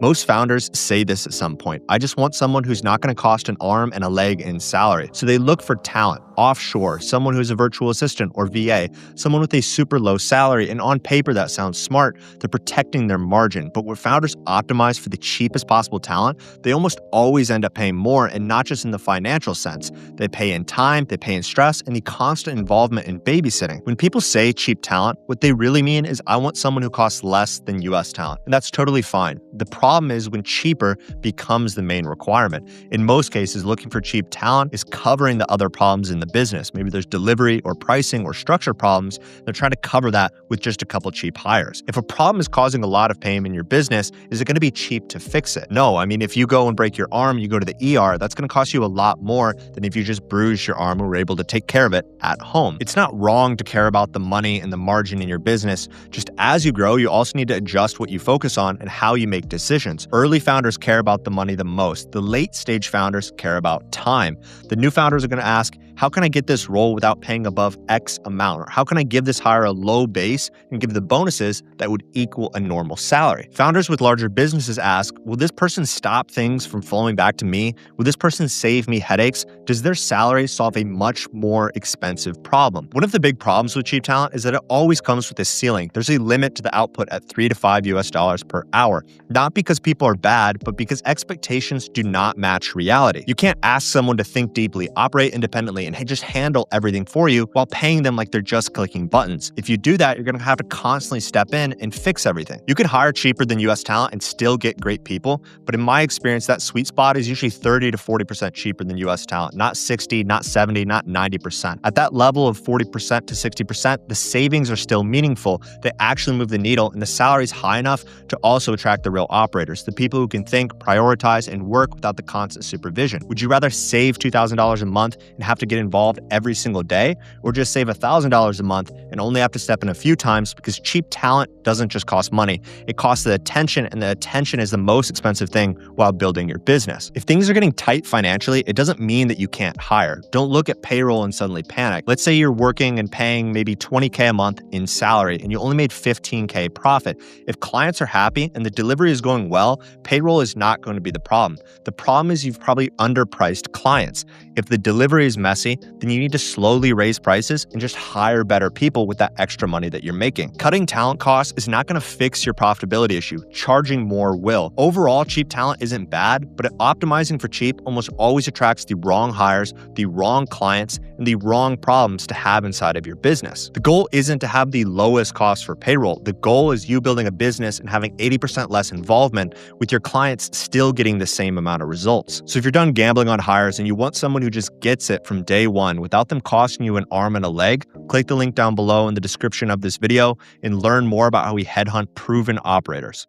Most founders say this at some point. I just want someone who's not going to cost an arm and a leg in salary. So they look for talent, offshore, someone who's a virtual assistant or VA, someone with a super low salary. And on paper, that sounds smart. They're protecting their margin. But when founders optimize for the cheapest possible talent, they almost always end up paying more, and not just in the financial sense. They pay in time, they pay in stress, and the constant involvement in babysitting. When people say cheap talent, what they really mean is I want someone who costs less than US talent. And that's totally fine. The problem is when cheaper becomes the main requirement. In most cases, looking for cheap talent is covering the other problems in the business. Maybe there's delivery or pricing or structure problems. They're trying to cover that with just a couple cheap hires. If a problem is causing a lot of pain in your business, is it going to be cheap to fix it? No. I mean, if you go and break your arm, you go to the ER, that's going to cost you a lot more than if you just bruised your arm and were able to take care of it at home. It's not wrong to care about the money and the margin in your business. Just as you grow, you also need to adjust what you focus on and how you make decisions. Early founders care about the money the most. The late stage founders care about time. The new founders are going to ask, how can I get this role without paying above X amount? Or how can I give this hire a low base and give the bonuses that would equal a normal salary? Founders with larger businesses ask, will this person stop things from flowing back to me? Will this person save me headaches? Does their salary solve a much more expensive problem? One of the big problems with cheap talent is that it always comes with a ceiling. There's a limit to the output at $3 to $5 US per hour. Not because people are bad, but because expectations do not match reality. You can't ask someone to think deeply, operate independently, and just handle everything for you while paying them like they're just clicking buttons. If you do that, you're going to have to constantly step in and fix everything. You could hire cheaper than US talent and still get great people, but in my experience, that sweet spot is usually 30 to 40% cheaper than US talent, not 60, not 70, not 90%. At that level of 40% to 60%, the savings are still meaningful. They actually move the needle, and the salary is high enough to also attract the real operators, the people who can think, prioritize, and work without the constant supervision. Would you rather save $2,000 a month and have to get involved every single day, or just save $1,000 a month and only have to step in a few times? Because cheap talent doesn't just cost money. It costs the attention, and the attention is the most expensive thing while building your business. If things are getting tight financially, it doesn't mean that you can't hire. Don't look at payroll and suddenly panic. Let's say you're working and paying maybe $20K a month in salary and you only made $15K profit. If clients are happy and the delivery is going well, payroll is not going to be the problem. The problem is you've probably underpriced clients. If the delivery is messy, then you need to slowly raise prices and just hire better people with that extra money that you're making. Cutting talent costs is not going to fix your profitability issue. Charging more will. Overall, cheap talent isn't bad, but optimizing for cheap almost always attracts the wrong hires, the wrong clients, and the wrong problems to have inside of your business. The goal isn't to have the lowest cost for payroll. The goal is you building a business and having 80% less involvement with your clients still getting the same amount of results. So if you're done gambling on hires and you want someone who just gets it from day one without them costing you an arm and a leg, click the link down below in the description of this video and learn more about how we headhunt proven operators.